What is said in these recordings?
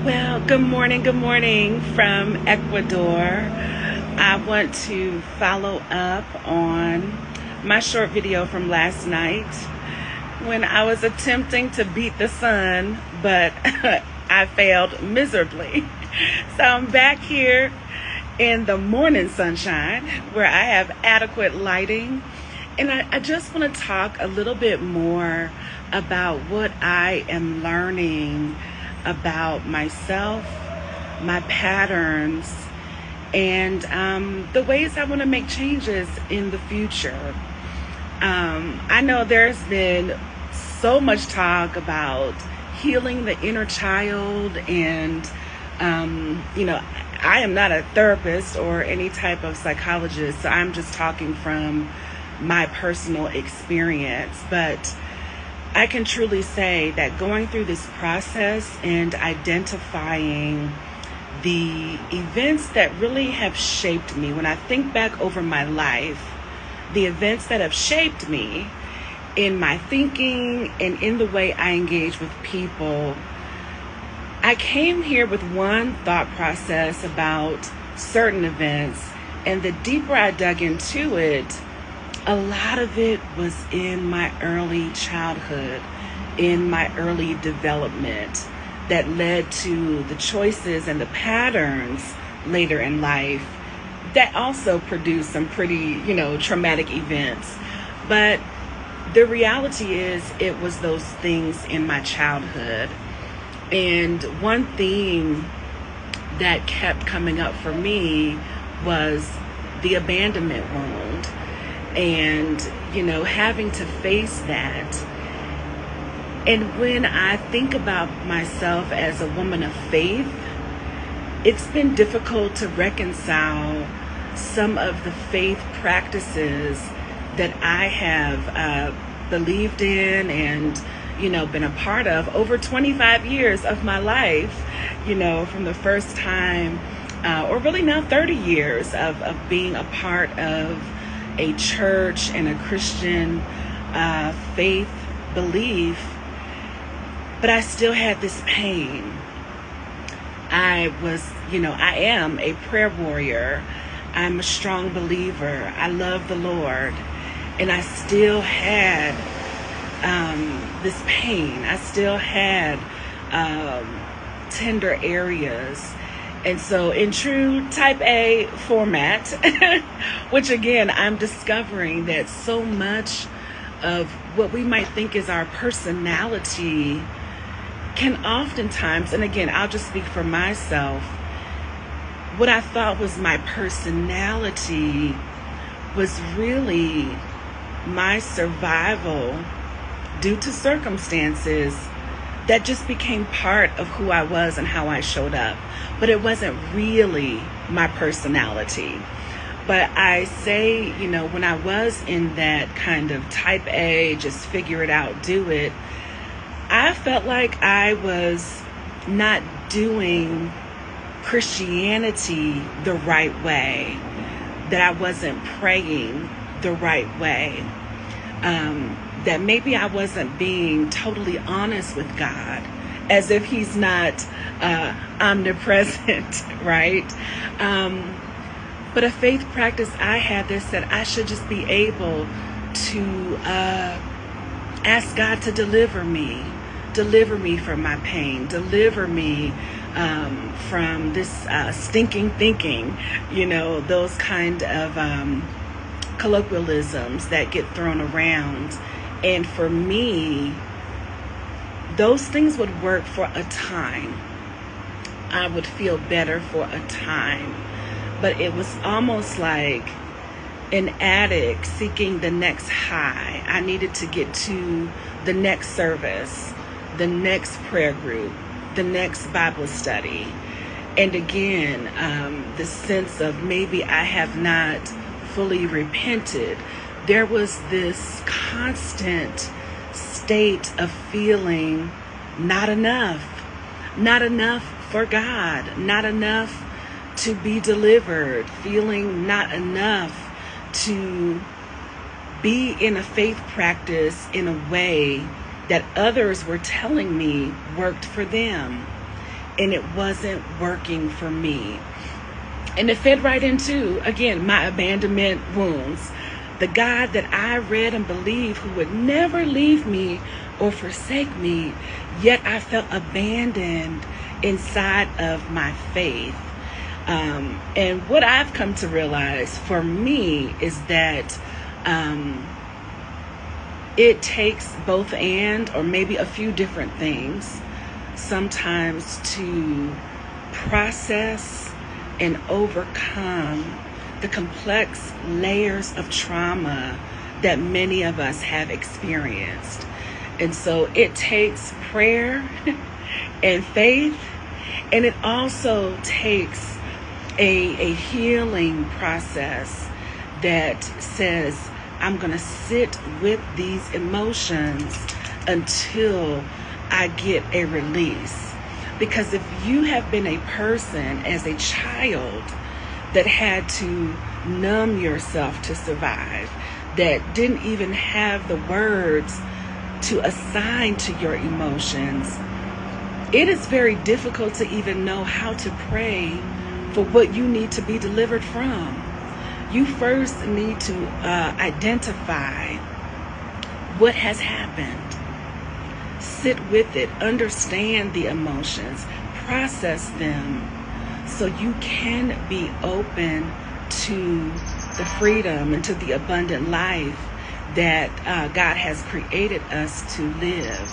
Well, good morning from Ecuador. I want to follow up on my short video from last night when I was attempting to beat the sun, but I failed miserably. So I'm back here in the morning sunshine where I have adequate lighting. And I just want to talk a little bit more about what I am learning about myself, my patterns, and the ways I want to make changes in the future. I know there's been so much talk about healing the inner child, and I am not a therapist or any type of psychologist, so I'm just talking from my personal experience. But I can truly say that going through this process and identifying the events that really have shaped me, when I think back over my life, the events that have shaped me in my thinking and in the way I engage with people, I came here with one thought process about certain events, and the deeper I dug into it, a lot of it was in my early childhood, in my early development, that led to the choices and the patterns later in life that also produced some pretty, traumatic events. But the reality is it was those things in my childhood. And one theme that kept coming up for me was the abandonment wound. And, having to face that. And when I think about myself as a woman of faith, it's been difficult to reconcile some of the faith practices that I have believed in and, been a part of over 25 years of my life, from the first time, or really now 30 years of being a part of a church and a Christian faith belief. But I still had this pain. I am a prayer warrior. I'm a strong believer. I love the Lord. And I still had this pain. I still had tender areas. And so in true type A format, which again, I'm discovering that so much of what we might think is our personality can oftentimes, and again, I'll just speak for myself, what I thought was my personality was really my survival due to circumstances that just became part of who I was and how I showed up. But it wasn't really my personality. But I say, when I was in that kind of type A, just figure it out, do it, I felt like I was not doing Christianity the right way, that I wasn't praying the right way, that maybe I wasn't being totally honest with God, as if He's not omnipresent, right? But a faith practice I had that said I should just be able to ask God to deliver me from my pain, deliver me from this stinking thinking, those kind of colloquialisms that get thrown around. And for me, those things would work for a time. I would feel better for a time. But it was almost like an addict seeking the next high. I needed to get to the next service, the next prayer group, the next Bible study. And again, the sense of maybe I have not fully repented. There was this constant state of feeling not enough for God, not enough to be delivered, feeling not enough to be in a faith practice in a way that others were telling me worked for them. and it wasn't working for me. And it fed right into, again, my abandonment wounds. The God that I read and believed who would never leave me or forsake me, yet I felt abandoned inside of my faith. And what I've come to realize for me is that it takes both and, or maybe a few different things, sometimes to process and overcome the complex layers of trauma that many of us have experienced. And so it takes prayer and faith, and it also takes a healing process that says, I'm going to sit with these emotions until I get a release. Because if you have been a person as a child that had to numb yourself to survive, that didn't even have the words to assign to your emotions, it is very difficult to even know how to pray for what you need to be delivered from. You first need to identify what has happened. Sit with it, understand the emotions, process them, so you can be open to the freedom and to the abundant life that God has created us to live.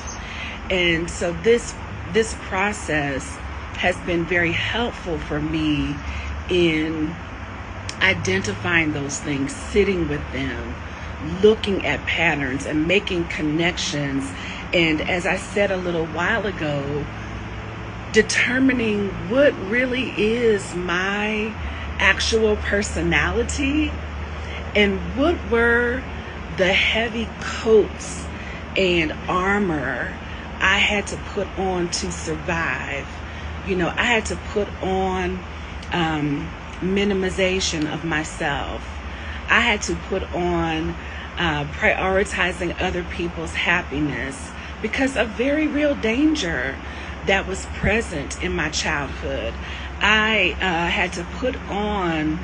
And so this process has been very helpful for me in identifying those things, sitting with them, looking at patterns and making connections. And as I said a little while ago, determining what really is my actual personality and what were the heavy coats and armor I had to put on to survive. You know, I had to put on minimization of myself. I had to put on prioritizing other people's happiness because of very real danger that was present in my childhood. I had to put on,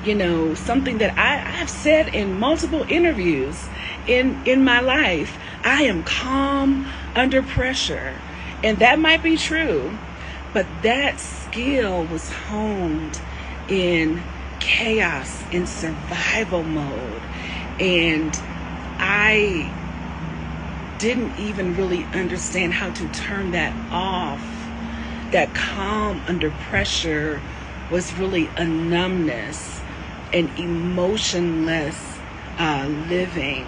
you know, something that I've said in multiple interviews in my life. I am calm under pressure. And that might be true, but that skill was honed in chaos, in survival mode. And I didn't even really understand how to turn that off. That calm under pressure was really a numbness, an emotionless living.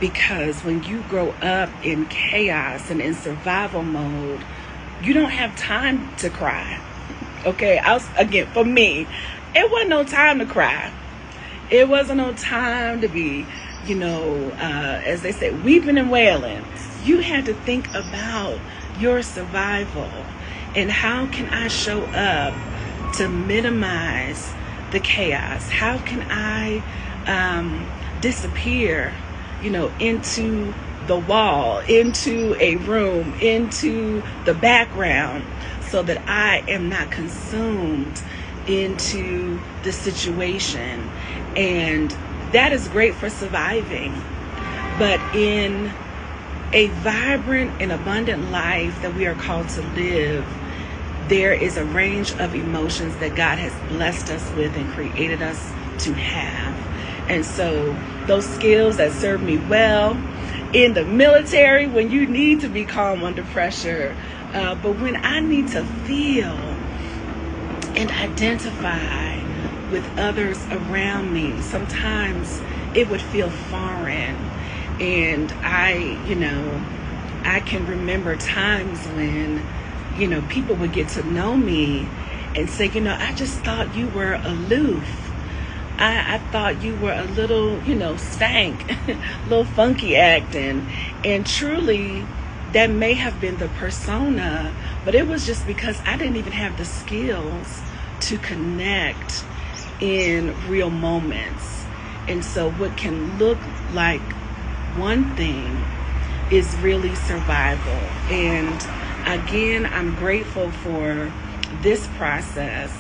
Because when you grow up in chaos and in survival mode, you don't have time to cry. Okay, again, for me, it wasn't no time to cry. It wasn't no time to be, you know, as they say, weeping and wailing. You had to think about your survival and how can I show up to minimize the chaos? How can I disappear, you know, into the wall, into a room, into the background, so that I am not consumed into the situation. And that is great for surviving. But in a vibrant and abundant life that we are called to live, there is a range of emotions that God has blessed us with and created us to have. And so those skills that serve me well in the military, when you need to be calm under pressure, but when I need to feel and identify with others around me, sometimes it would feel foreign. And I can remember times when, you know, people would get to know me and say, you know, I just thought you were aloof. I thought you were a little, you know, stank, a little funky acting. And truly, that may have been the persona, but it was just because I didn't even have the skills to connect in real moments. And so what can look like one thing is really survival. And Again, I'm grateful for this process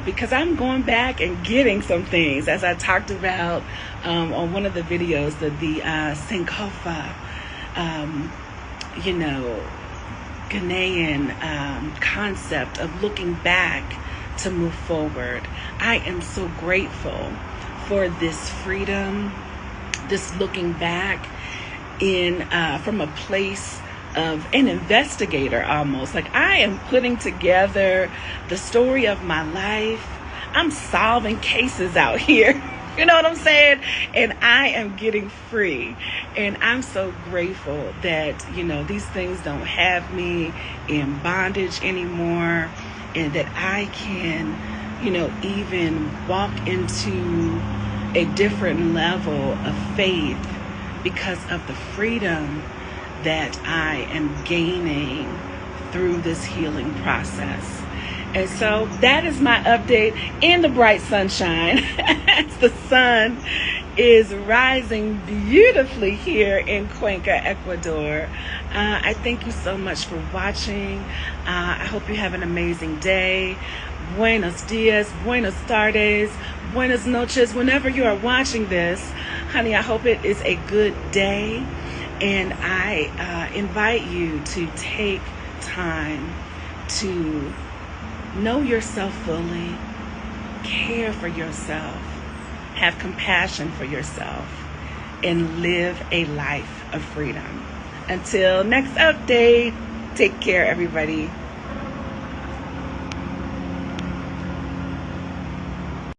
because I'm going back and getting some things, as I talked about on one of the videos, the Sankofa, Ghanaian concept of looking back to move forward. I am so grateful for this freedom, this looking back in from a place of an investigator almost. Like, I am putting together the story of my life. I'm solving cases out here. You know what I'm saying? And I am getting free. And I'm so grateful that, these things don't have me in bondage anymore, and that I can, even walk into a different level of faith because of the freedom that I am gaining through this healing process. And so that is my update in the bright sunshine as the sun is rising beautifully here in Cuenca, Ecuador. I thank you so much for watching. I hope you have an amazing day. Buenos dias, buenas tardes, buenas noches. Whenever you are watching this, honey, I hope it is a good day. And I invite you to take time to know yourself fully, care for yourself, have compassion for yourself, and live a life of freedom. Until next update, take care, everybody.